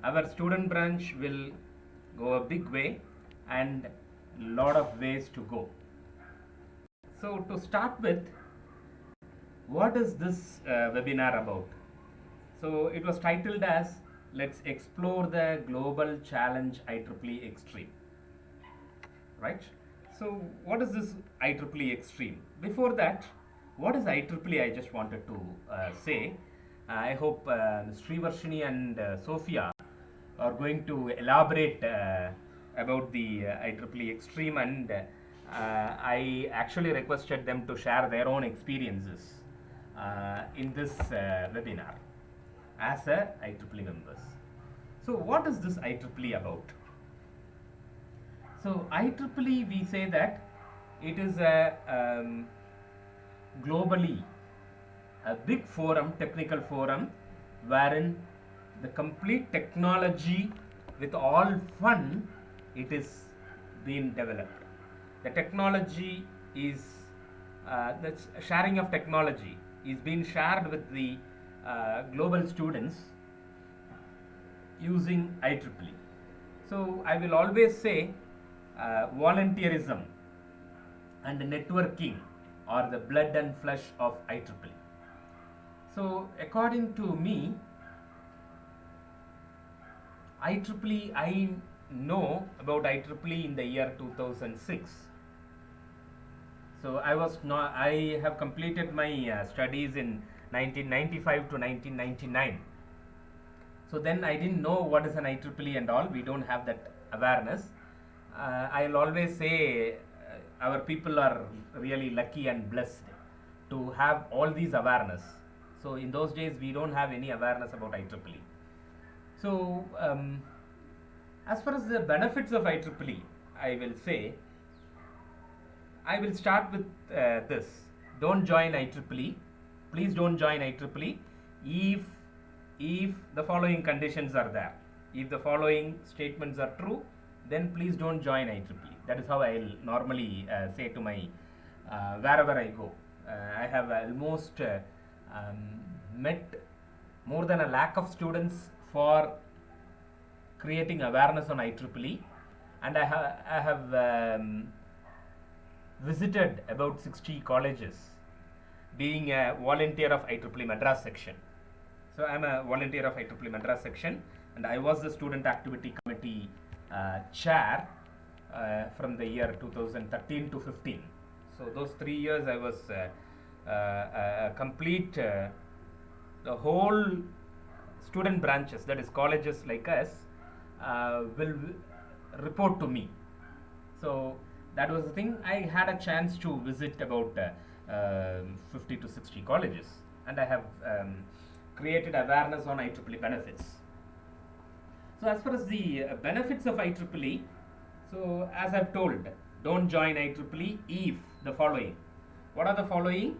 our student branch will go a big way and lot of ways to go. So to start with, what is this webinar about? So it was titled as Let's Explore the Global Challenge IEEE Extreme. Right? So what is this IEEE Extreme? Before that, what is IEEE? I just wanted to say. I hope Srivarshini and Sophia are going to elaborate about the IEEE Extreme, and I actually requested them to share their own experiences in this webinar as a IEEE members. So what is this IEEE about? So IEEE, we say that it is a globally a big forum, technical forum, wherein the complete technology with all fun, it is being developed. The technology is the sharing of technology is being shared with the global students using IEEE. So I will always say volunteerism and networking are the blood and flesh of IEEE. So according to me, IEEE, I know about IEEE in the year 2006. So I have completed my studies in 1995 to 1999. So then I didn't know what is an IEEE and all. We don't have that awareness. I'll always say our people are really lucky and blessed to have all these awareness. So in those days we don't have any awareness about IEEE. So as far as the benefits of IEEE, I will say, I will start with this. Don't join IEEE. Please don't join IEEE if the following conditions are there. If the following statements are true, then please don't join IEEE. That is how I'll normally say to my wherever I go. I have almost met more than 1 lakh of students for creating awareness on IEEE, and I have visited about 60 colleges, being a volunteer of IEEE Madras section. So I'm a volunteer of IEEE Madras section, and I was the student activity committee chair from the year 2013 to 15. So those 3 years I was complete the whole student branches, that is colleges like us, will report to me. So that was the thing. I had a chance to visit about 50 to 60 colleges, and I have created awareness on IEEE benefits. So as far as the benefits of IEEE, so as I've told, don't join IEEE if the following. What are the following?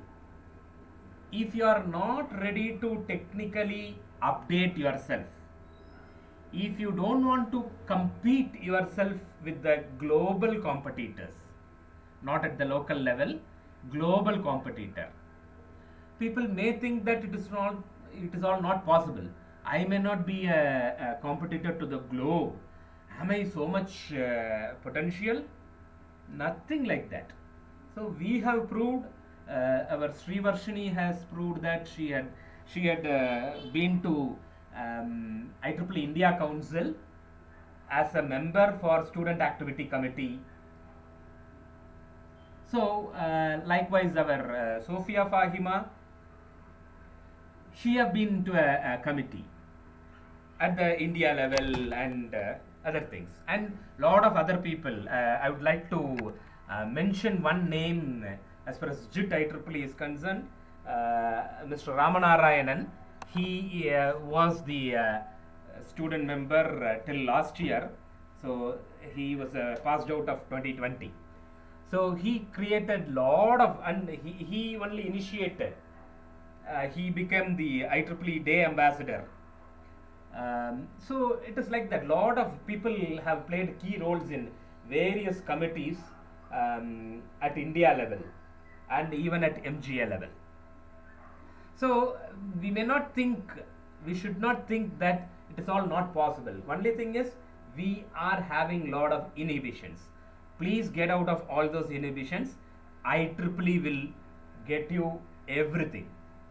If you are not ready to technically update yourself, if you don't want to compete yourself with the global competitors, not at the local level, global competitor, people may think that it is all not possible. I may not be a competitor to the globe. Am I so much potential? Nothing like that. So we have proved, our Srivarshini has proved that she had been to IEEE India Council as a member for Student Activity Committee. So likewise our Sophia Fahima, she have been to a committee at the India level and other things, and lot of other people. I would like to mention one name as far as JIT IEEE is concerned, Mr. Ramanarayanan. He was the student member till last year, so he was passed out of 2020. So he created lot of, and he only initiated. He became the IEEE Day Ambassador. So it is like that. Lot of people have played key roles in various committees at India level and even at MGA level. So we should not think that it is all not possible. Only thing is we are having lot of inhibitions. Please get out of all those inhibitions. IEEE will get you everything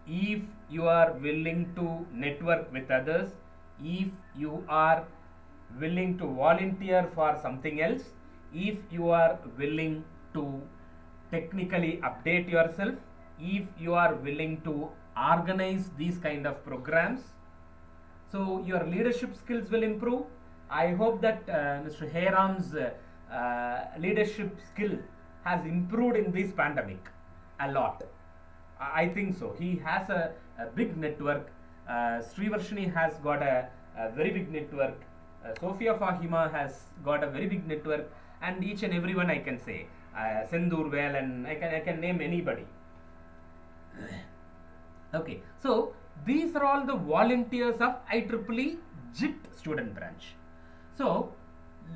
if you are willing to network with others, if you are willing to volunteer for something else, if you are willing to technically update yourself, if you are willing to organize these kind of programs, so your leadership skills will improve. I hope that Mr. Heram's leadership skill has improved in this pandemic a lot. I think so. He has a big network. Srivarshini has got a very big network. Sophia Fahima has got a very big network, and each and everyone I can say, Sendur Vel, and I can name anybody. Okay, so these are all the volunteers of IEEE JIT student branch. So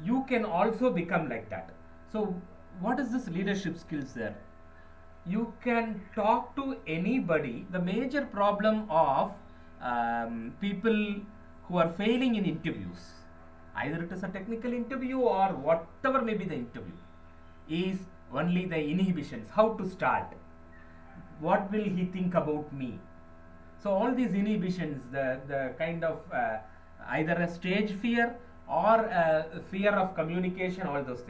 you can also become like that. So what is this leadership skills there? You can talk to anybody. The major problem of people who are failing in interviews, either it is a technical interview or whatever may be the interview, is only the inhibitions. How to start? What will he think about me? So all these inhibitions, the kind of either a stage fear or a fear of communication, all those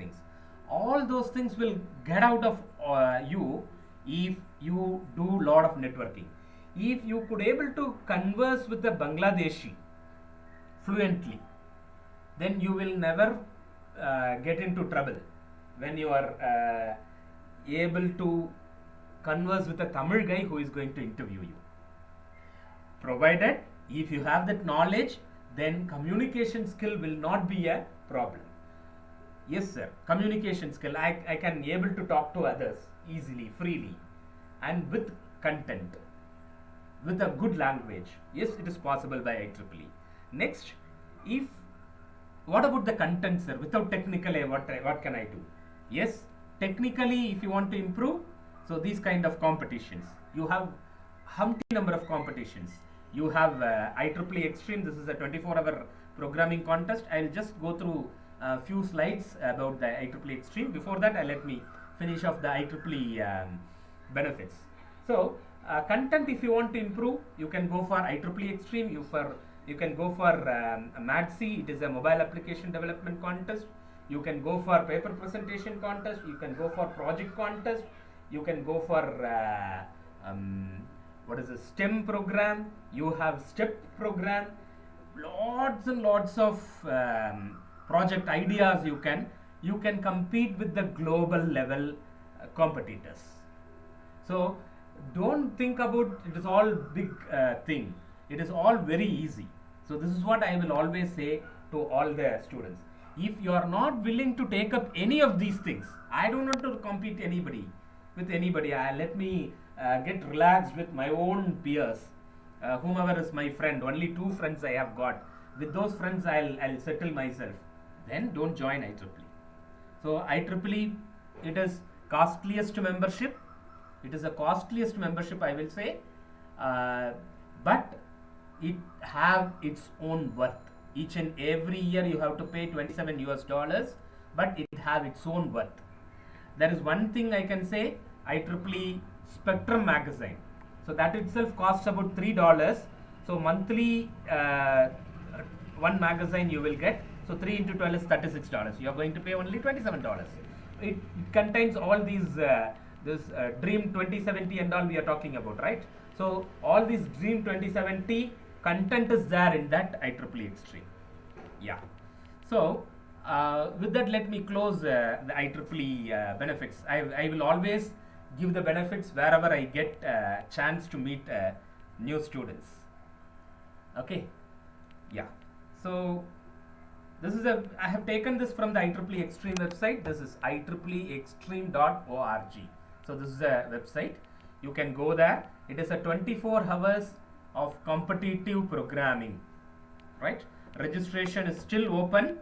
things will get out of you if you do lot of networking. If you could able to converse with a Bangladeshi fluently, then you will never get into trouble when you are able to converse with a Tamil guy who is going to interview you. Provided if you have that knowledge, then communication skill will not be a problem. Yes sir, communication skill, I can able to talk to others easily, freely, and with content, with a good language. Yes, it is possible by IEEE. Next, what about the content sir? Without technically, what can I do? Yes, technically if you want to improve, so these kind of competitions, you have humpty number of competitions. You have IEEE Extreme. This is a 24-hour programming contest. I'll just go through a few slides about the IEEE Extreme. Before that, let me finish off the IEEE benefits. So content, if you want to improve, you can go for IEEE Extreme. You can go for MADSI. It is a mobile application development contest. You can go for paper presentation contest. You can go for project contest. You can go for what is a STEM program. You have STEP program. Lots and lots of project ideas. You can compete with the global level competitors. So don't think about it is all big thing. It is all very easy. So this is what I will always say to all the students. If you are not willing to take up any of these things, I don't want to compete with anybody. Let me get relaxed with my own peers, whomever is my friend. Only 2 friends I have got. With those friends, I'll settle myself. Then don't join IEEE. So IEEE, it is costliest membership. It is the costliest membership, I will say, but it have its own worth. Each and every year you have to pay $27 US, but it have its own worth. There is one thing I can say, IEEE Spectrum magazine. So that itself costs about $3. So monthly one magazine you will get. So 3 into 12 is $36. You are going to pay only $27. It contains all these this Dream 2070 and all we are talking about, right? So all these Dream 2070 content is there in that IEEE Extreme. Yeah. So with that, let me close the IEEE benefits. I will always give the benefits wherever I get a chance to meet new students. Okay. Yeah. So this is I have taken this from the IEEE Extreme website. This is IEEEextreme.org. So this is a website. You can go there. It is a 24 hours of competitive programming, right? Registration is still open.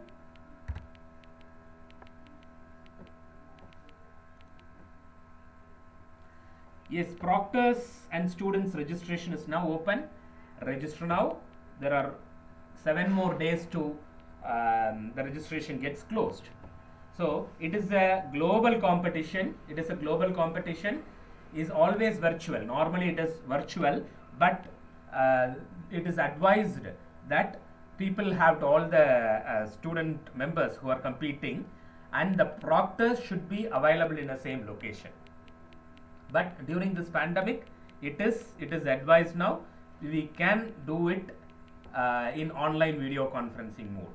Yes, proctors and students registration is now open. Register now. There are 7 more days to the registration gets closed. So it is a global competition. It is a global competition. Is always virtual. Normally it is virtual, but it is advised that people have to, all the student members who are competing, and the proctors should be available in the same location. But during this pandemic, it is advised now we can do it in online video conferencing mode.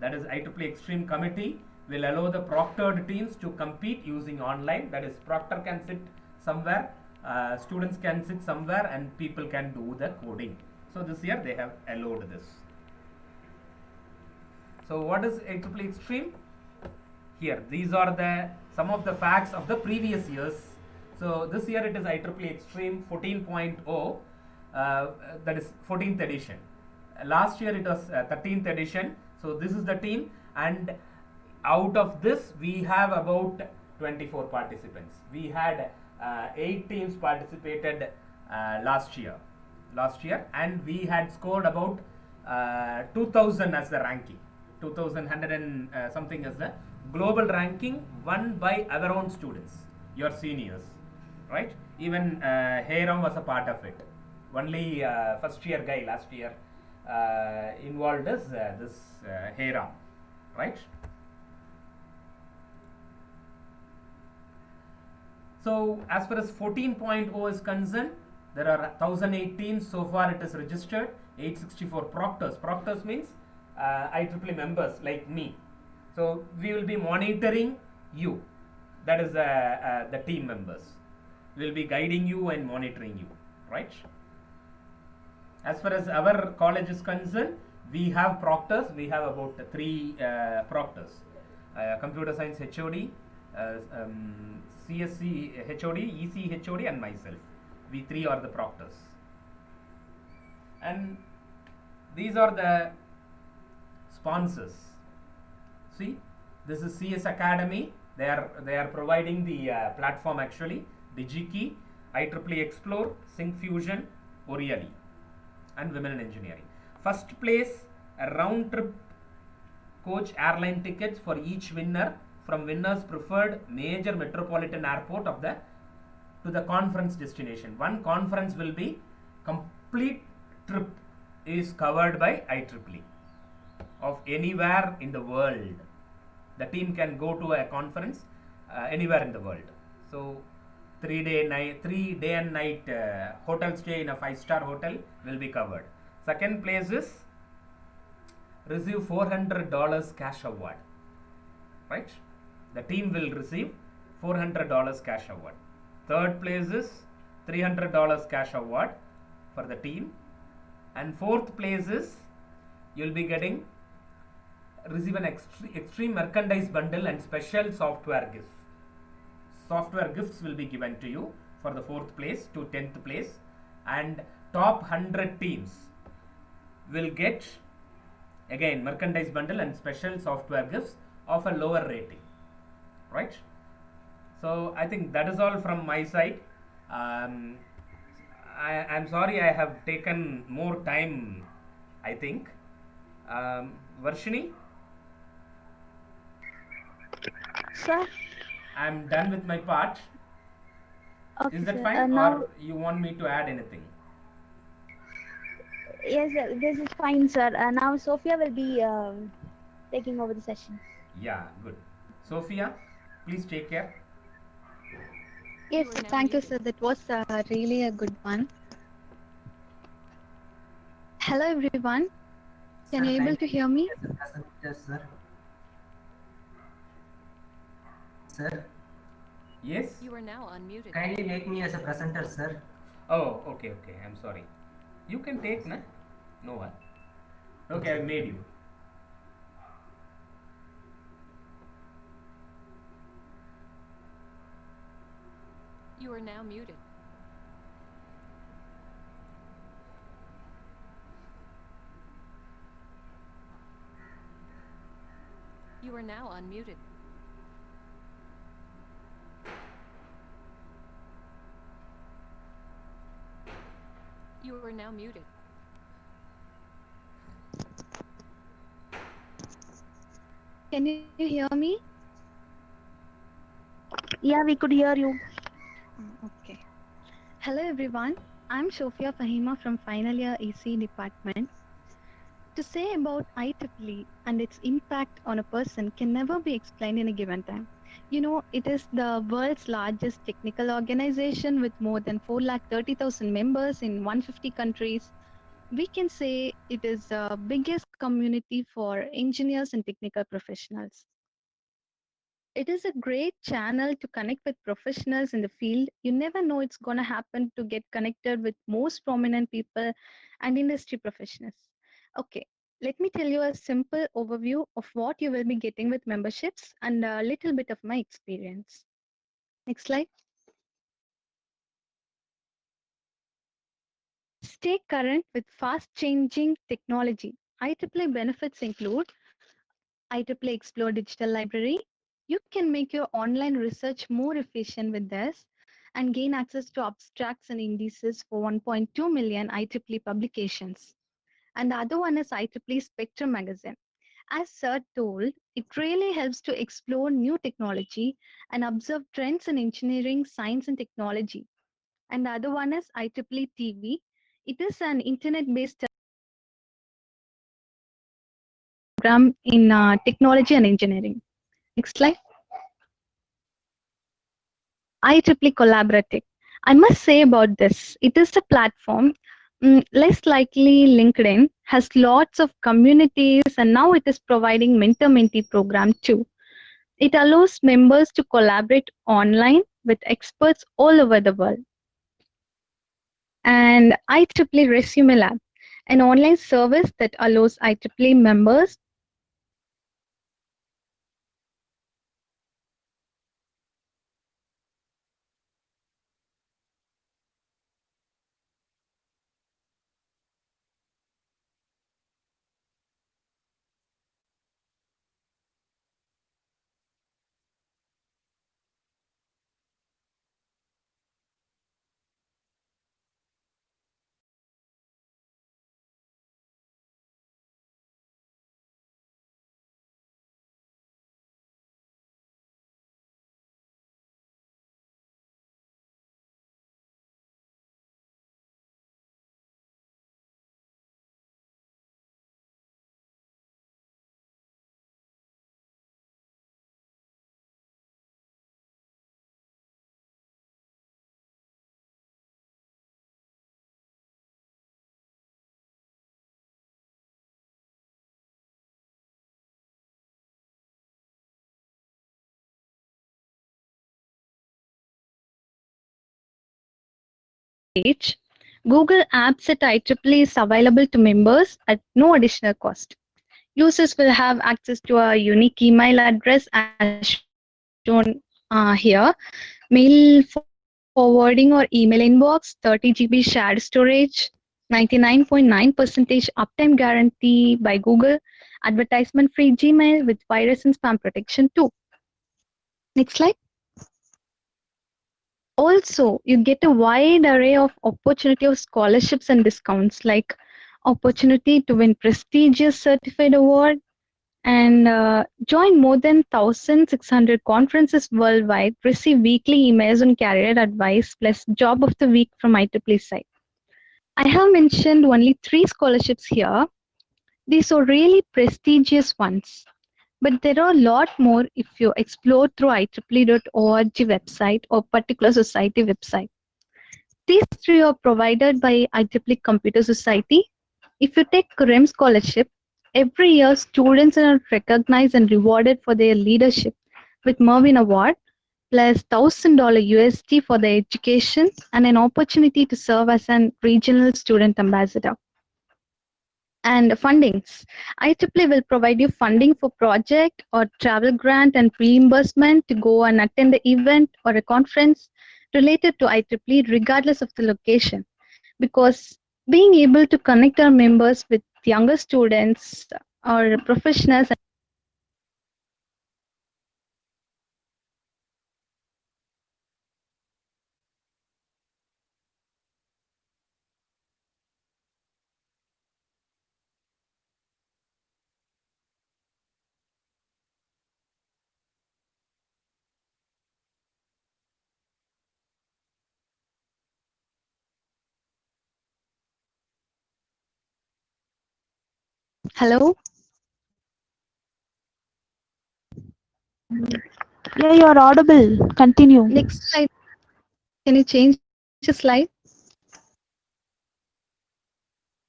That is, IEEE Extreme Committee will allow the proctored teams to compete using online. That is, proctor can sit somewhere, students can sit somewhere, and people can do the coding. So this year they have allowed this. So what is IEEE Extreme? Here, these are the some of the facts of the previous years. So this year it is IEEE Extreme 14.0, that is 14th edition. Last year it was 13th edition. So this is the team, and out of this we have about 24 participants. We had 8 teams participated last year, and we had scored about 2000 as the ranking. 2100 and something as the global ranking, won by our own students, your seniors, right? Even Hayram was a part of it. Only first year guy last year involved is this Hayram, right? So as far as 14.0 is concerned, there are 1018 so far it is registered, 864 proctors. Proctors means IEEE members like me. So we will be monitoring you. That is the team members. We will be guiding you and monitoring you, right? As far as our college is concerned, we have proctors. We have about 3 proctors: computer science HOD, CSC HOD, EC HOD, and myself. We 3 are the proctors. And these are the sponsors. See, this is CS Academy. They are providing the platform actually. DigiKey, IEEE Explore, Syncfusion, Oriali, and Women in Engineering. First place, a round trip coach airline tickets for each winner from winner's preferred major metropolitan airport of the to the conference destination. One conference will be complete trip is covered by IEEE of anywhere in the world. The team can go to a conference anywhere in the world. So 3 day and night hotel stay in a 5-star hotel will be covered. Second place is receive $400 cash award, right? The team will receive $400 cash award. Third place is $300 cash award for the team, and fourth place is you'll be getting receive an extreme merchandise bundle and special software gifts. Software gifts will be given to you for the 4th place to 10th place, and top 100 teams will get again merchandise bundle and special software gifts of a lower rating, right? So I think that is all from my side. I'm sorry I have taken more time, I think. Varshini? Sir? I'm done with my part. Okay, is that sir. fine, Now, or you want me to add anything? yes, sir, this is fine, sir. Now Sophia will be taking over the session. Yeah, good. Sophia, please take care. Yes, sir. Thank you, sir. That was really a good one. Hello, everyone. Can you able to hear me? Yes, sir. Sir, Yes? You are now unmuted. kindly make me as a presenter, sir. Oh, okay, I'm sorry. You can take, na? No one. Okay, I made you. You are now muted. You are now unmuted. You are now muted. Can you hear me? Yeah, we could hear you. Okay. Hello everyone. I'm Shofia Fahima from final year EC department. To say about IEEE and its impact on a person can never be explained in a given time. You know, it is the world's largest technical organization with more than 430,000 members in 150 countries. We can say it is the biggest community for engineers and technical professionals. It is a great channel to connect with professionals in the field. You never know it's going to happen to get connected with most prominent people and industry professionals. Okay, let me tell you a simple overview of what you will be getting with memberships and a little bit of my experience. Next slide. Stay current with fast changing technology. IEEE benefits include IEEE Explore Digital Library. You can make your online research more efficient with this and gain access to abstracts and indices for 1.2 million IEEE publications. And the other one is IEEE Spectrum Magazine. As Sir told, it really helps to explore new technology and observe trends in engineering, science, and technology. And the other one is IEEE TV. It is an internet-based program in technology and engineering. Next slide. IEEE Collaborative. I must say about this, it is a platform, less likely LinkedIn, has lots of communities and now it is providing mentor-mentee program too. It allows members to collaborate online with experts all over the world. And IEEE Resume Lab, an online service that allows IEEE members page. Google Apps at IEEE is available to members at no additional cost. Users will have access to a unique email address as shown here, mail forwarding or email inbox, 30 GB shared storage, 99.9% uptime guarantee by Google, advertisement free Gmail with virus and spam protection too. Next slide. Also, you get a wide array of opportunity of scholarships and discounts like opportunity to win prestigious certified award and join more than 1,600 conferences worldwide, receive weekly emails on career advice plus job of the week from IEEE site. I have mentioned only 3 scholarships here. These are really prestigious ones. But there are a lot more if you explore through IEEE.org website or particular society website. These 3 are provided by IEEE Computer Society. If you take REM scholarship, every year students are recognized and rewarded for their leadership with Mervyn Award plus $1,000 USD for their education and an opportunity to serve as an regional student ambassador. And fundings. IEEE will provide you funding for project or travel grant and reimbursement to go and attend the event or a conference related to IEEE regardless of the location. Because being able to connect our members with younger students or professionals Hello? Yeah, you are audible. Continue. Next slide. Can you change the slide?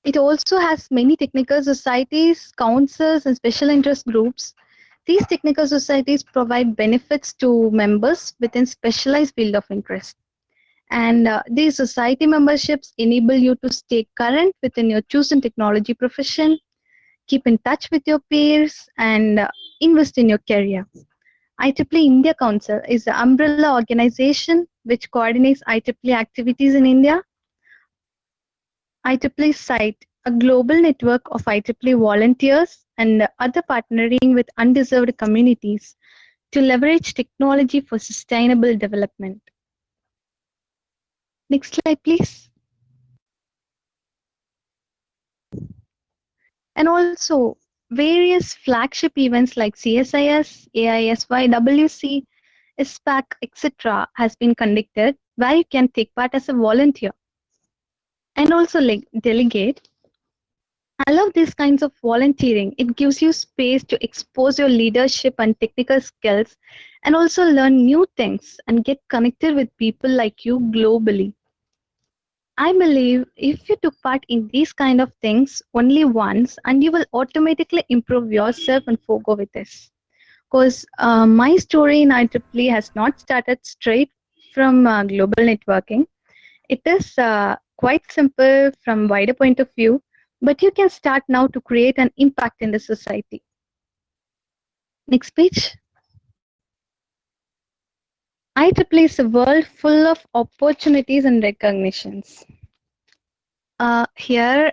It also has many technical societies, councils, and special interest groups. These technical societies provide benefits to members within specialized field of interest. And these society memberships enable you to stay current within your chosen technology profession, keep in touch with your peers, and invest in your career. IEEE India Council is the umbrella organization which coordinates IEEE activities in India. IEEE site, a global network of IEEE volunteers and other partnering with undeserved communities to leverage technology for sustainable development. Next slide, please. And also various flagship events like CSIS, AISY, WC, ISPAC, etc. has been conducted where you can take part as a volunteer and also like delegate. I love these kinds of volunteering. It gives you space to expose your leadership and technical skills and also learn new things and get connected with people like you globally. I believe if you took part in these kind of things only once and you will automatically improve yourself and forgo with this. Because my story in IEEE has not started straight from global networking. It is quite simple from wider point of view, but you can start now to create an impact in the society. Next page. IEEE is a world full of opportunities and recognitions. Here,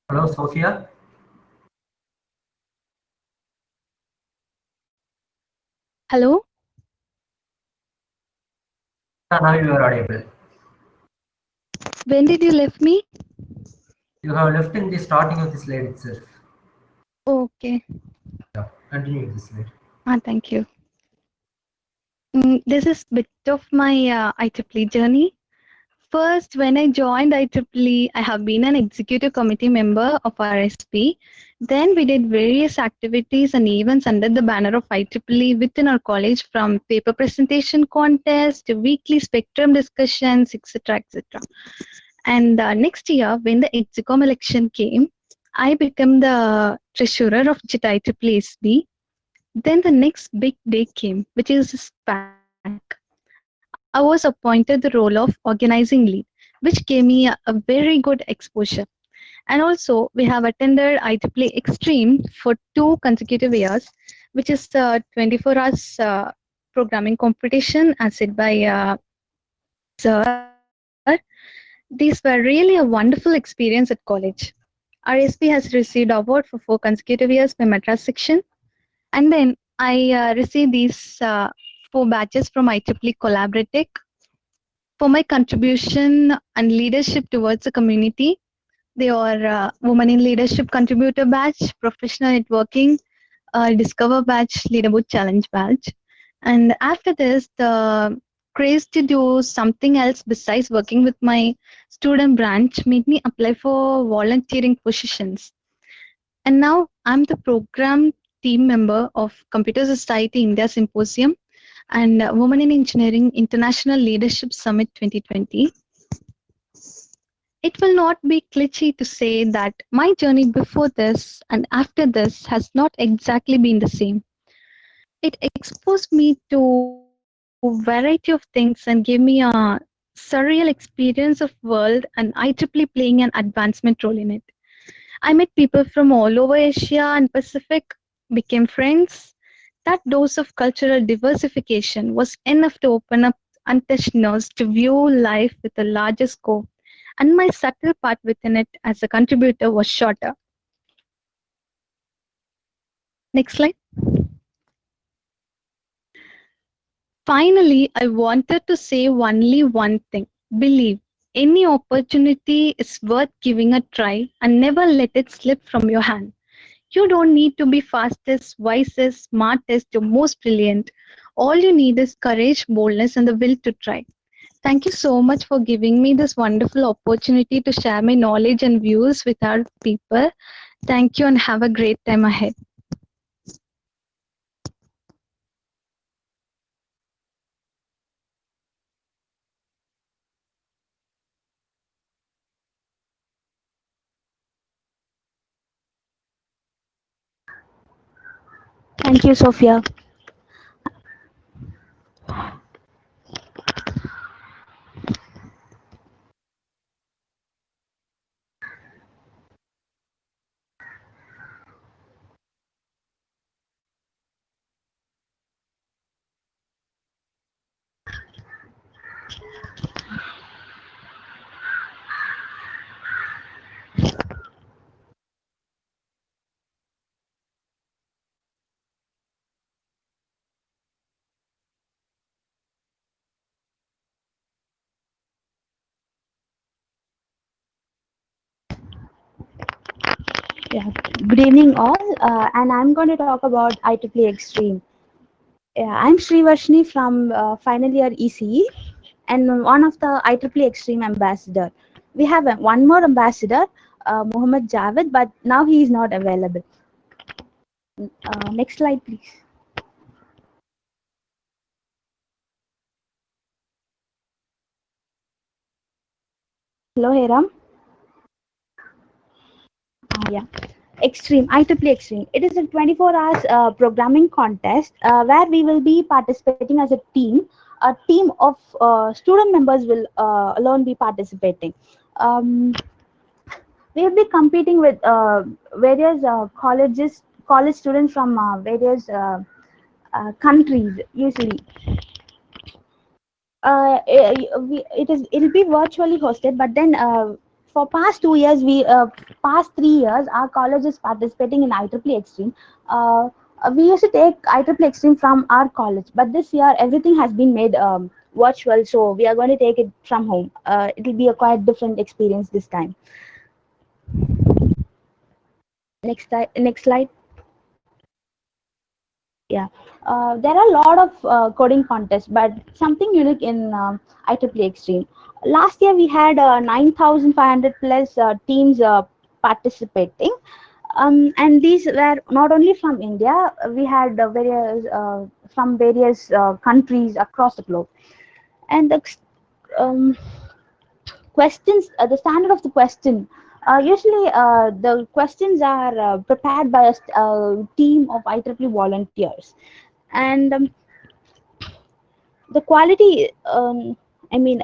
Hello, Sophia. hello. Now you are audible. When did you leave me? You have left in the starting of the slide itself. Okay. Yeah, continue with the slide. Thank you. This is bit of my IEEE journey. First, when I joined IEEE, I have been an executive committee member of RSP. Then we did various activities and events under the banner of IEEE within our college, from paper presentation contest to weekly spectrum discussions, etc., etc. And next year, when the EXECOM election came, I became the treasurer of JIT IEEE SB. Then the next big day came, which is SPAC. I was appointed the role of organizing lead, which gave me a very good exposure. And also, we have attended IEEE Extreme for 2 consecutive years, which is the 24 hours programming competition as said by Sir. These were really a wonderful experience at college. RSP has received award for 4 consecutive years by Madras section. And then I received these 4 badges from IEEE Collaboratech for my contribution and leadership towards the community. They are Women in Leadership Contributor Badge, Professional Networking, Discover Badge, Leaderboard Challenge Badge. And after this, the craze to do something else besides working with my student branch made me apply for volunteering positions. And now I'm the program team member of Computer Society India Symposium and Women in Engineering International Leadership Summit 2020. It will not be cliche to say that my journey before this and after this has not exactly been the same. It exposed me to variety of things and gave me a surreal experience of world and IEEE playing an advancement role in it. I met people from all over Asia and Pacific, became friends. That dose of cultural diversification was enough to open up untouched nerves to view life with a larger scope, and my subtle part within it as a contributor was shorter. Next slide. Finally, I wanted to say only one thing. Believe any opportunity is worth giving a try and never let it slip from your hand. You don't need to be fastest, wisest, smartest, or most brilliant. All you need is courage, boldness, and the will to try. Thank you so much for giving me this wonderful opportunity to share my knowledge and views with our people. Thank you and have a great time ahead. Thank you, Sophia. Yeah. Good evening, all, and I'm going to talk about IEEE Extreme. Yeah, I'm Srivarshini from final year ECE and one of the IEEE Extreme ambassador. We have one more ambassador, Mohammed Javed, but now he is not available. Next slide, please. Hello, Hiram. Yeah. Extreme, IEEE Extreme. It is a 24 hours programming contest where we will be participating as a team. A team of student members will alone be participating. We will be competing with various college students from various countries. Usually, it'll be virtually hosted, but then for past 2 years, past 3 years, our college is participating in IEEE Extreme. Uh, we used to take IEEE Extreme from our college, but this year everything has been made virtual, so we are going to take it from home. It'll be a quite different experience this time. Next slide. Yeah, there are a lot of coding contests, but something unique in IEEE Extreme. Last year we had 9,500 plus teams participating, and these were not only from India. We had various from various countries across the globe, and um, questions, the standard of the question. Usually, the questions are prepared by a team of IEEE volunteers, and the quality. I mean,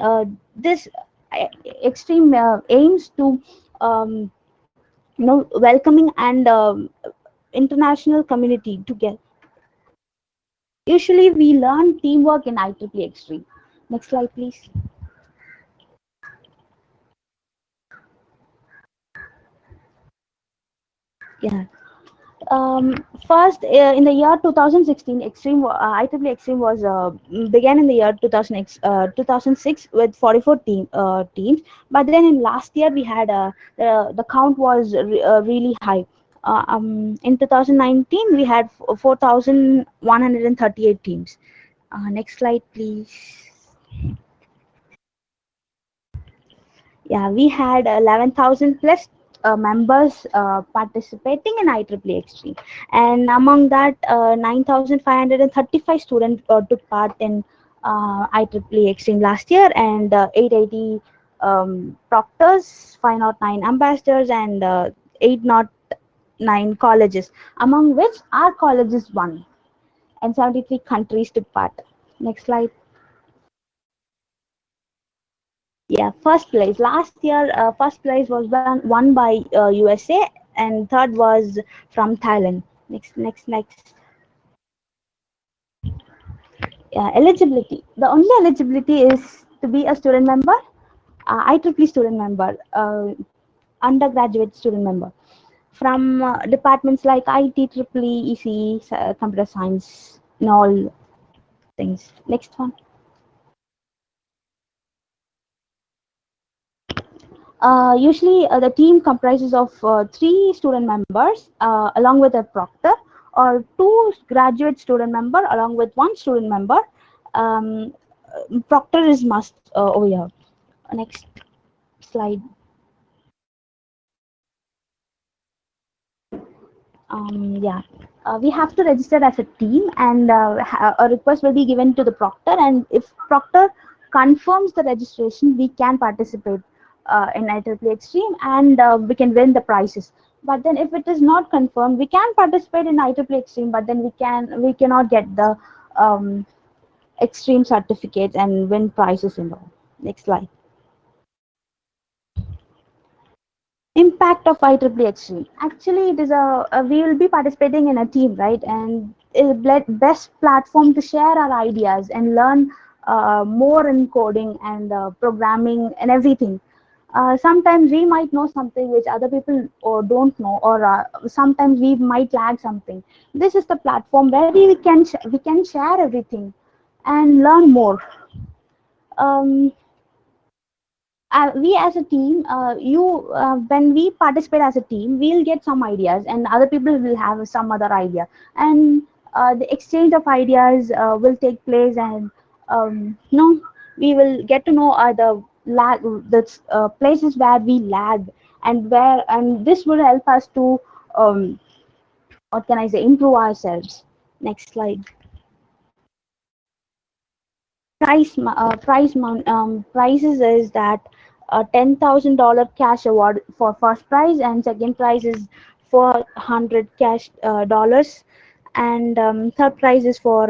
this uh, extreme aims to um, welcoming and international community together. Usually, we learn teamwork in IEEE Extreme. Next slide, please. Yeah. First, in the year 2016, IEEE Extreme was began in the year 2006 with 44 teams. But then in last year we had the count was really high. In 2019 we had 4,138 teams. Next slide, please. Yeah, we had 11,000 plus members participating in IEEE Extreme, and among that, 9,535 students took part in IEEE Extreme last year, and 880 proctors, 509 ambassadors, and 809 colleges, among which our college is one, and 73 countries took part. Next slide. Yeah, first place. Last year, first place was won by USA, and third was from Thailand. Next. Yeah, eligibility. The only eligibility is to be a student member, IEEE student member, undergraduate student member from departments like IT, EEE, ECE, computer science, and all things. Next one. Usually, the team comprises of 3 student members along with a proctor, or 2 graduate student member along with 1 student member. Um, Proctor is must over here. Next slide. Yeah, we have to register as a team, and a request will be given to the proctor. And if proctor confirms the registration, we can participate in IEEE Extreme, and we can win the prizes. But then, if it is not confirmed, we can participate in IEEE Extreme, but then we cannot get the um, Extreme certificates and win prizes and all. Next slide. Impact of IEEE Extreme. Actually, it is we will be participating in a team, right? And it's best platform to share our ideas and learn more in coding and programming and everything. Sometimes we might know something which other people or don't know, or sometimes we might lag something. This is the platform where we can share everything and learn more. Um, we as a team, when we participate as a team, we'll get some ideas, and other people will have some other idea, and the exchange of ideas will take place, and we will get to know the places where we lag, and this will help us to um, what can I say, improve ourselves. Next slide. Prizes is that $10,000 cash award for first prize, and second prize is 400 cash dollars, and third prize is for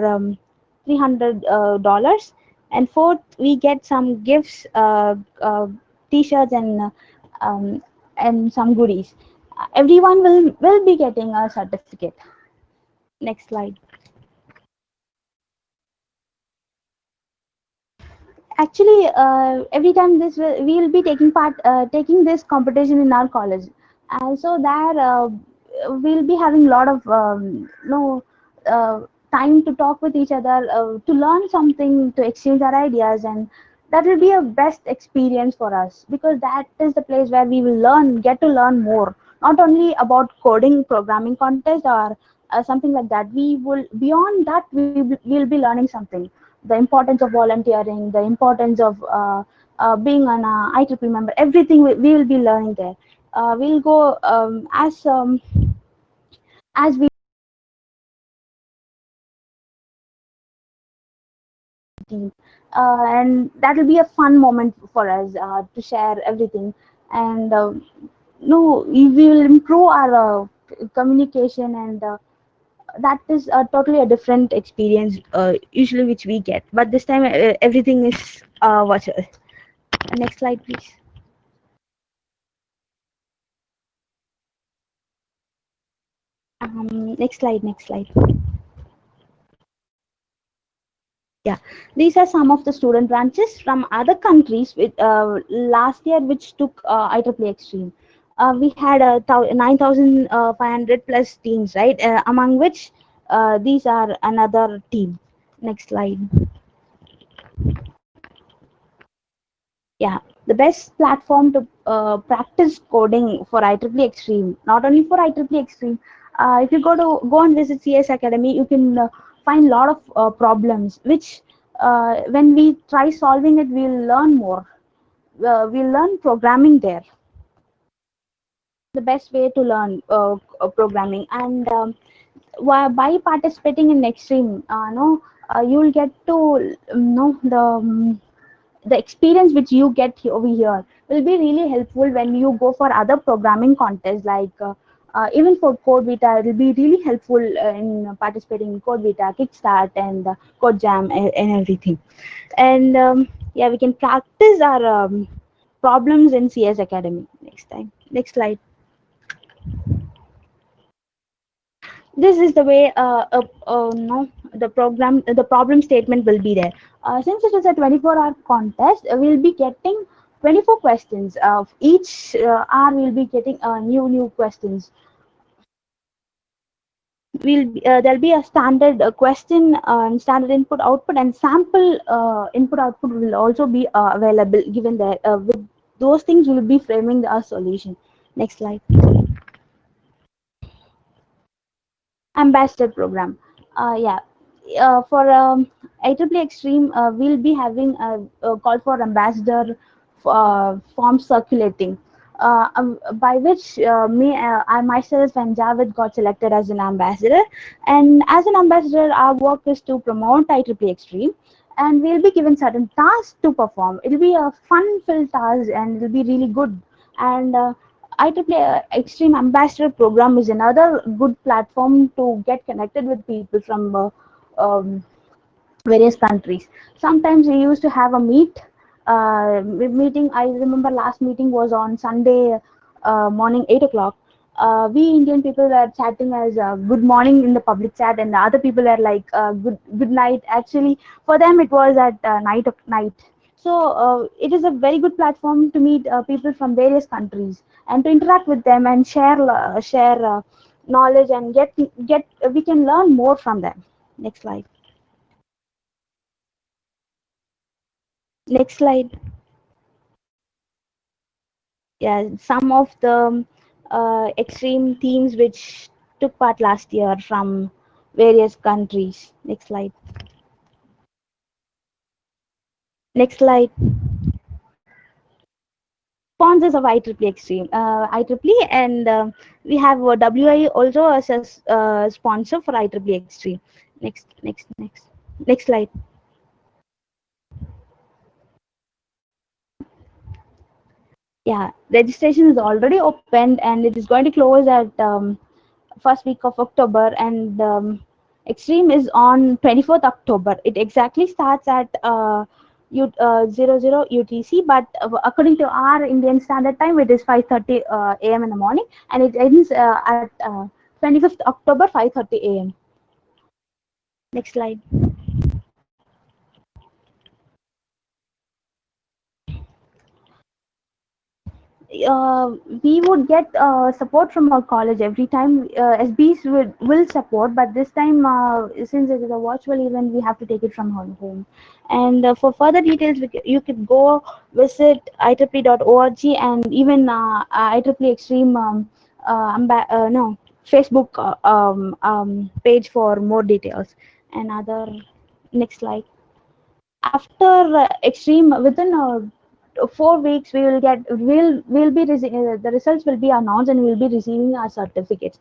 $300, and fourth we get some gifts, t-shirts um, and some goodies. Everyone will be getting a certificate. Next slide. Actually, every time we will be taking this competition in our college, and so there we'll be having a lot of uh, time to talk with each other, to learn something, to exchange our ideas, and that will be a best experience for us, because that is the place where we will get to learn more, not only about coding programming contest or something like that. We will beyond that will be learning something, the importance of volunteering, the importance of being an IEEE member, everything we will be learning there. We'll go as we team, and that will be a fun moment for us to share everything, and no, we will improve our communication, and that is totally a different experience usually which we get, but this time everything is virtual. Next slide, please. Next slide. Yeah, these are some of the student branches from other countries with last year which took IEEE Extreme. We had 9,500 plus teams, right? Among which these are another team. Next slide. Yeah, the best platform to practice coding for IEEE Extreme, not only for IEEE Extreme. If you go and visit CS Academy, you can find a lot of problems, which when we try solving it, we'll learn more. We'll learn programming there. The best way to learn programming, and by participating in Extreme, no, you'll get to know the experience which you get over here will be really helpful when you go for other programming contests, like even for Code Vita. It will be really helpful in participating in Code Vita, Kickstart, and Code Jam, and everything. And yeah, we can practice our problems in CS Academy next slide. This is the way no, the problem statement will be there. Since it is a 24-hour contest, we'll be getting 24 questions. Of each hour we'll be getting new questions. There'll be a standard question, standard input output, and sample input output will also be available given there with those things will be framing our solution. Next slide. Ambassador program. Yeah, for IEEE Extreme, we'll be having a call for ambassador form circulating, by which I myself and Javed got selected as an ambassador. And as an ambassador, our work is to promote IEEE Extreme, and we'll be given certain tasks to perform. It'll be a fun-filled task, and it'll be really good. And IEEE Extreme Ambassador Program is another good platform to get connected with people from um, various countries. Sometimes we used to have a meeting. I remember last meeting was on Sunday morning 8 o'clock. We Indian people were chatting as good morning in the public chat, and the other people are like good night. Actually, for them it was at night. So it is a very good platform to meet people from various countries and to interact with them and share knowledge and get we can learn more from them. Next slide. Next slide. Yeah, some of the extreme teams which took part last year from various countries. Next slide. Next slide. Sponsors of IEEE Extreme. IEEE, and we have WI also as a sponsor for IEEE Extreme. Next slide. Yeah, registration is already opened and it is going to close at first week of October, and Extreme is on 24th October. It exactly starts at 00 UTC, but according to our Indian Standard Time, it is 5:30 a.m. in the morning, and it ends at 25th October 5:30 a.m. Next slide. We would get support from our college every time. SBs will support, but this time, since it is a virtual event, we have to take it from home. And for further details, you could go visit IEEE.org and even IEEE Extreme no Facebook page for more details. And other next slide. After Extreme, within 4 weeks we will get will be the results will be announced, and we'll be receiving our certificates.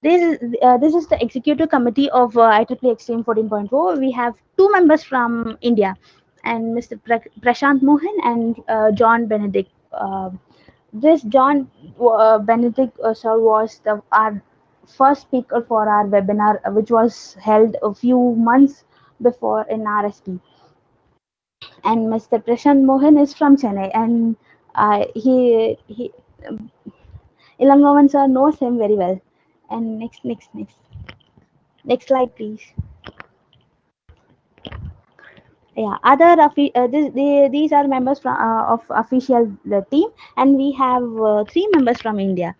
This is the executive committee of IEEE Extreme 14.4. We have two members from India, and Mr. Prashant Mohan and John Benedict. This John Benedict sir was our first speaker for our webinar, which was held a few months before in RSP. And Mr. Prashant Mohan is from Chennai, and he Ilangovan sir knows him very well. And next slide, please. Yeah, these are members from of official team, and we have three members from India.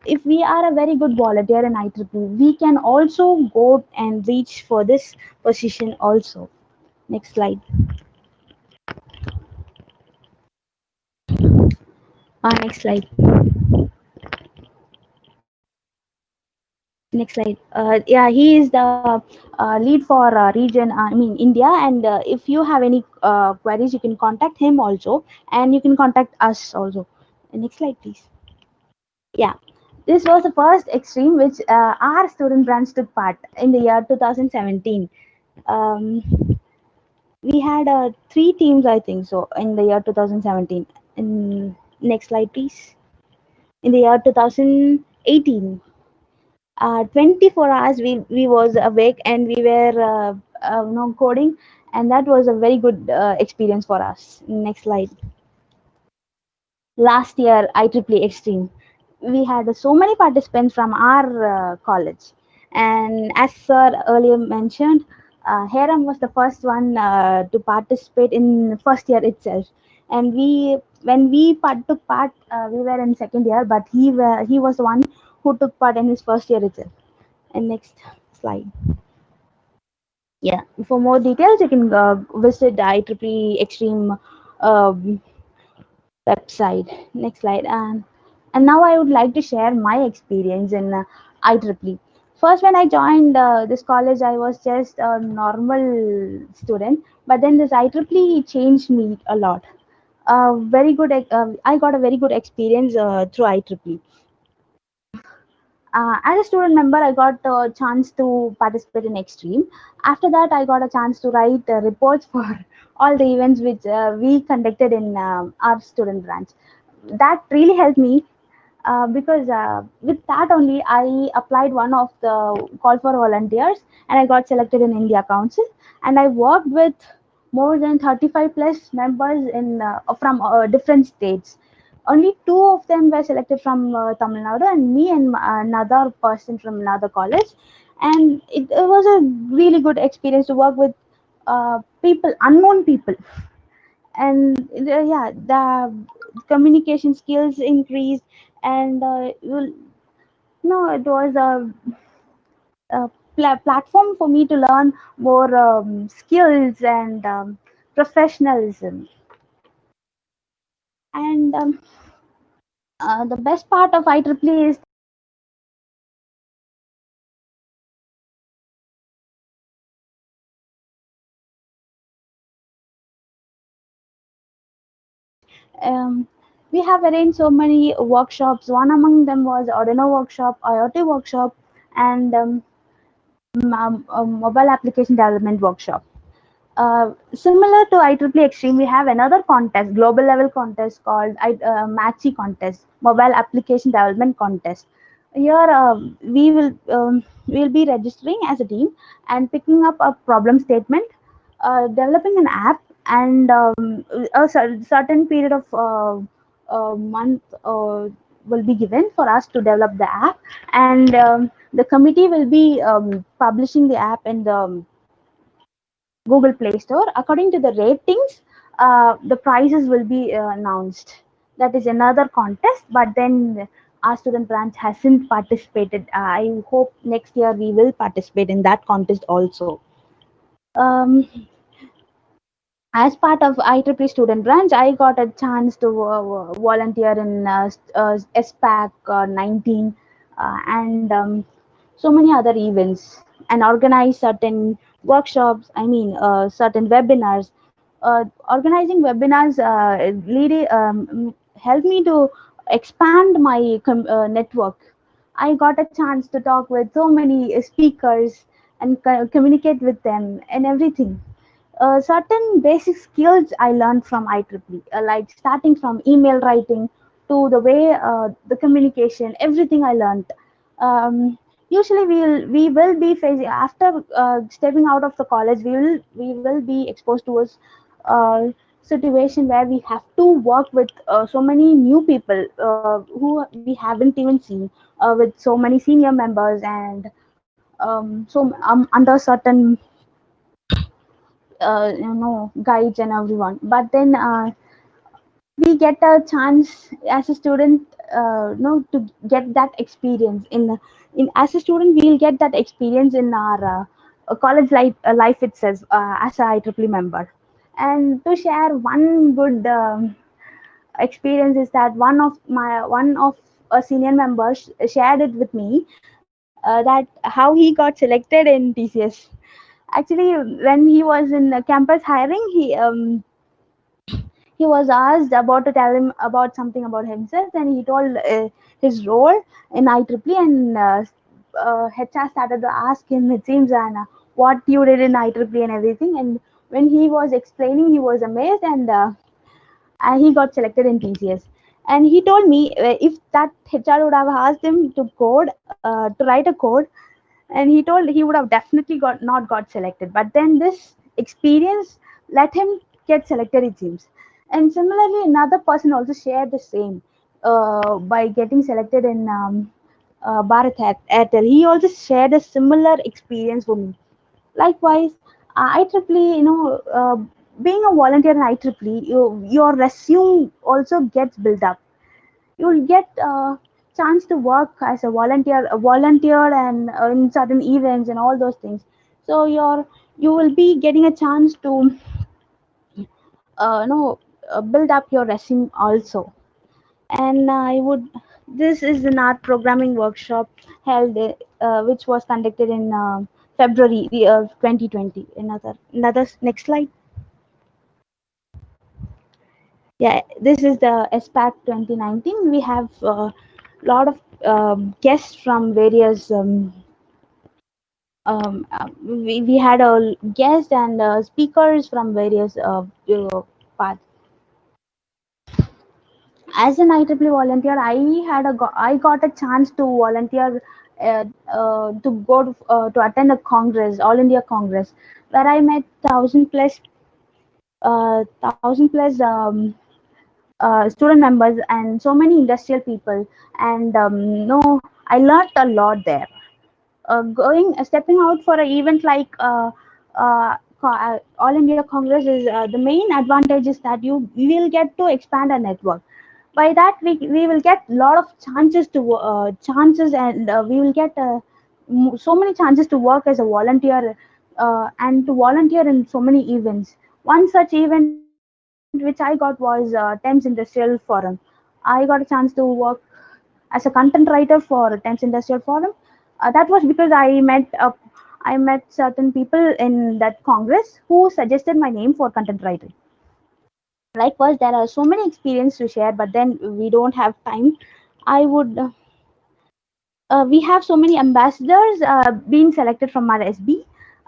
If we are a very good volunteer in IEEE, we can also go and reach for this position also. Next slide. Next slide. Next slide. Yeah, he is the lead for region, I mean India. And if you have any queries, you can contact him also, and you can contact us also. Next slide, please. Yeah, this was the first Extreme which our student branch took part in the year 2017. Um, we had three teams, I think so, in the year 2017. Next slide, please. In the year 2018. 24 hours we was awake, and we were coding, and that was a very good experience for us. Next slide. Last year IEEE Extreme, we had so many participants from our college, and as sir earlier mentioned, Heram was the first one to participate in first year itself. And when we took part, we were in second year, but he was the one who took part in his first year itself. And next slide. Yeah, for more details, you can visit the IEEE Extreme um, website. Next slide. And now I would like to share my experience in IEEE. First, when I joined this college, I was just a normal student, but then this IEEE changed me a lot. Very good. I got a very good experience through IEEE. As a student member, I got a chance to participate in Extreme. After that, I got a chance to write reports for all the events which we conducted in our student branch. That really helped me because with that only I applied one of the call for volunteers and I got selected in India Council, and I worked with more than 35 plus members in from different states. Only two of them were selected from Tamil Nadu, and me and another person from another college. And it was a really good experience to work with people, unknown people. And yeah, the communication skills increased, and no, it was a platform for me to learn more skills and professionalism. And the best part of IEEE is um, we have arranged so many workshops. One among them was Arduino workshop, IoT workshop, and mobile application development workshop. Similar to IEEE Extreme, we have another contest, global level contest called MATCHI contest, Mobile Application Development Contest. Here we will be registering as a team and picking up a problem statement, developing an app, and a certain period of month will be given for us to develop the app, and the committee will be publishing the app in the Google Play Store. According to the ratings, the prizes will be announced. That is another contest, but then our student branch hasn't participated. I hope next year we will participate in that contest also. Um, as part of IEEE student branch, I got a chance to volunteer in SPAC 19 and so many other events, and organize certain workshops. I mean, certain webinars. Organizing webinars really helped me to expand my network. I got a chance to talk with so many speakers and communicate with them and everything. Certain basic skills I learned from IEEE, like starting from email writing to the way the communication, everything I learned. Usually we will be facing after stepping out of the college, we will be exposed to a situation where we have to work with so many new people who we haven't even seen, with so many senior members, and under certain guides and everyone. But then we get a chance as a student, to get that experience in as a student. We'll get that experience in our college life itself, as a IEEE member. And to share one good experience is that one of a senior member shared it with me, that how he got selected in TCS. Actually, when he was in campus hiring, he was asked about to tell him about something about himself, and he told his role in IEEE, and HR started to ask him, it seems, and what you did in IEEE and everything. And when he was explaining, he was amazed, and he got selected in TCS. And he told me, if that HR would have asked him to write a code, and he told he would have definitely not got selected. But then this experience let him get selected, it seems. And similarly, another person also shared the same, by getting selected in Bharat Airtel. He also shared a similar experience for me. Likewise, IEEE, being a volunteer in IEEE, your resume also gets built up. You'll get a chance to work as a volunteer and in certain events and all those things. So you will be getting a chance to uh, you know build up your resume also. And this is an art programming workshop held which was conducted in February 2020. Another next slide. Yeah, this is the SPAC 2019. We have a lot of guests from various we had a guest and speakers from various parts. As an IEEE volunteer, I got a chance to volunteer to go to attend a congress, All India Congress, where I met thousand plus student members and so many industrial people, and no, I learned a lot there. Stepping out for an event like All India Congress is the main advantage is that you will get to expand a network. By that we will get a lot of chances to chances, and we will get so many chances to work as a volunteer and to volunteer in so many events. One such event which I got was Thames Industrial Forum. I got a chance to work as a content writer for Thames Industrial Forum. That was because I met certain people in that congress who suggested my name for content writing. Likewise, there are so many experiences to share, but then we don't have time. I would We have so many ambassadors being selected from our SB,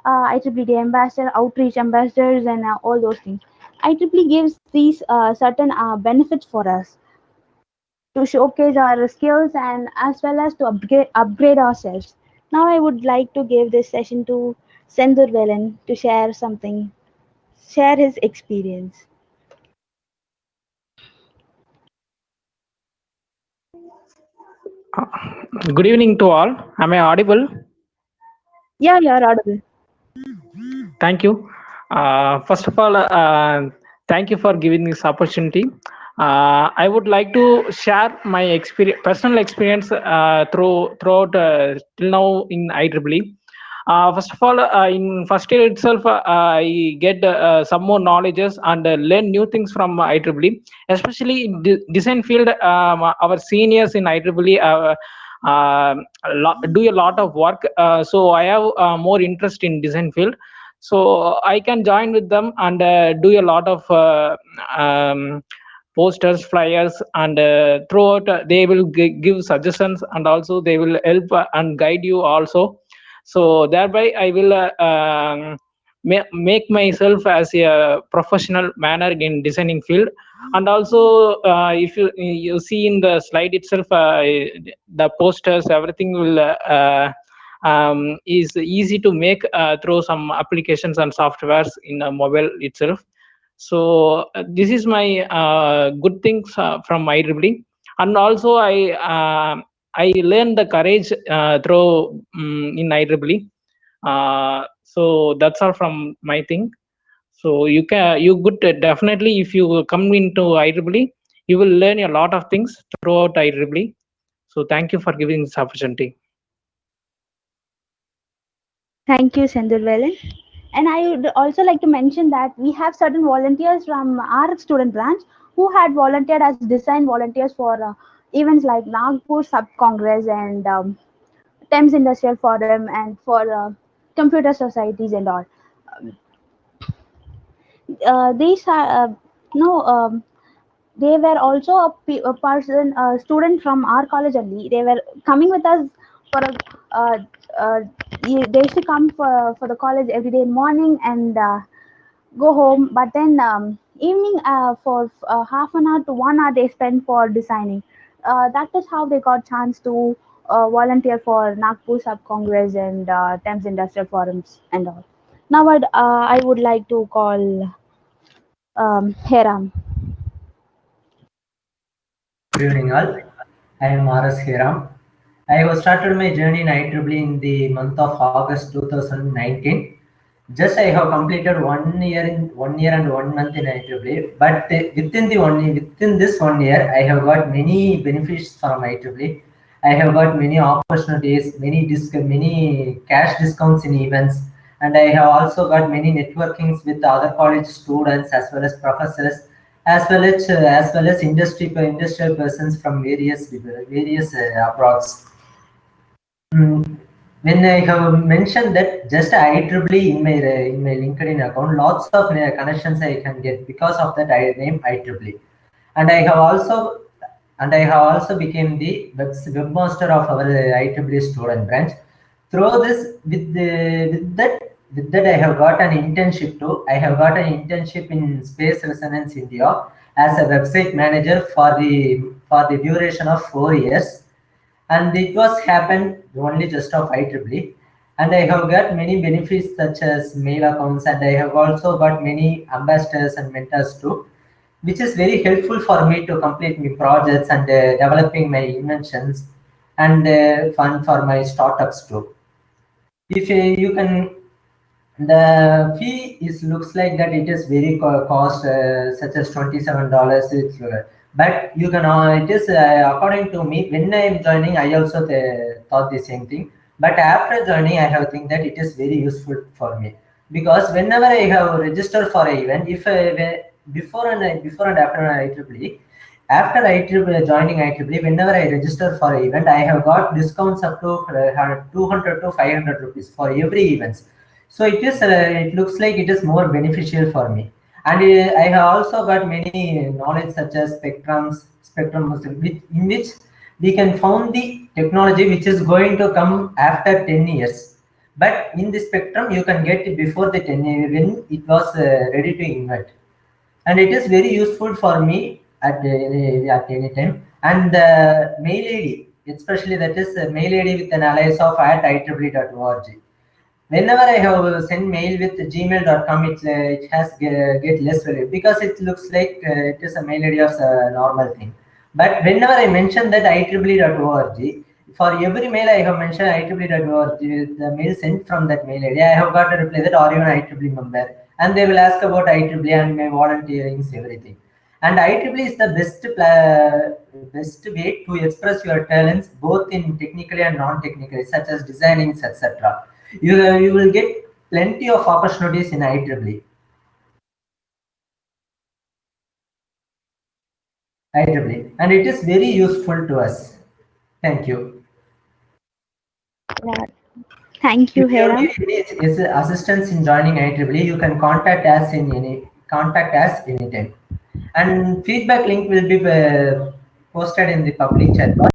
IEEE ambassador, outreach ambassadors, and all those things. IEEE gives these certain benefits for us to showcase our skills and as well as to upgrade ourselves. Now I would like to give this session to Sendur Velan to share his experience. Good evening to all. Am I audible? Yeah, you're audible. Thank you. First of all, thank you for giving this opportunity. I would like to share my personal experience throughout till now in IEEE. First of all, in first year itself, I get some more knowledges and learn new things from IEEE, especially in design field. Our seniors in IEEE do a lot of work, so I have more interest in design field. So I can join with them and do a lot of posters, flyers, and throughout they will give suggestions, and also they will help and guide you also. So thereby I will make myself as a professional manner in designing field. And also if you see in the slide itself, the posters, everything will is easy to make through some applications and softwares in a mobile itself. So this is my good things from IEEE. And also I learned the courage through in IEEE. So that's all from my thing. So you could definitely, if you come into IEEE, you will learn a lot of things throughout IEEE. So thank you for giving this opportunity. Thank you, Sendur Velan. And I would also like to mention that we have certain volunteers from our student branch who had volunteered as design volunteers for events like Nagpur Sub Congress and Thames Industrial Forum and for computer societies and all. These are no. They were also a student from our college only. They were coming with us for a they used to come for the college every day in morning and go home, but then evening for half an hour to 1 hour they spend for designing. That is how they got chance to volunteer for Nagpur Sub Congress and Thames Industrial Forums and all. Now I would like to call Heram. Good evening, all. I am RS Hiram. I have started my journey in IEEE in the month of August 2019. Just I have completed 1 year and 1 month in IEEE, but within this 1 year, I have got many benefits from IEEE. I have got many opportunities, many cash discounts in events, and I have also got many networkings with other college students as well as professors. as well as industrial persons from various abroads. When I have mentioned that just IEEE in my LinkedIn account, lots of connections I can get because of that name IEEE, and I have also became the webmaster of our IEEE student branch. Through this, with that, I have got an internship too. I have got an internship in Space Resonance India as a website manager for the duration of 4 years, and it was happened only just of IEEE. And I have got many benefits such as mail accounts, and I have also got many ambassadors and mentors too, which is very helpful for me to complete my projects and developing my inventions, and fun for my startups too. If you can, the fee looks like that it is very cost such as $27. But you can it is according to me, when I am joining, I also thought the same thing. But after joining, I have think that it is very useful for me, because whenever I have registered for an event, if before and after IEEE, after joining IEEE, whenever I register for an event, I have got discounts up to 200 to 500 rupees for every events. So it is. It looks like it is more beneficial for me, and I have also got many knowledge such as spectrum, in which we can found the technology which is going to come after 10 years. But in the spectrum, you can get it before the 10 years when it was ready to invent, and it is very useful for me at any time. And the mail ID, especially that is mail ID with an alias of @IEEE.org. Whenever I have sent mail with gmail.com, it has get less value, because it looks like it is a mail ID of a normal thing. But whenever I mention that IEEE.org, for every mail I have mentioned IEEE.org, the mail sent from that mail ID, I have got a reply that, are you an IEEE member? And they will ask about IEEE and my volunteerings, everything. And IEEE is the best way to express your talents, both in technically and non-technically, such as designing, etc. You will get plenty of opportunities in IEEE. And it is very useful to us. Thank you. Yeah. Thank you, If you Hiram. need any assistance in joining IEEE, you can contact us anytime. And feedback link will be posted in the public chat box.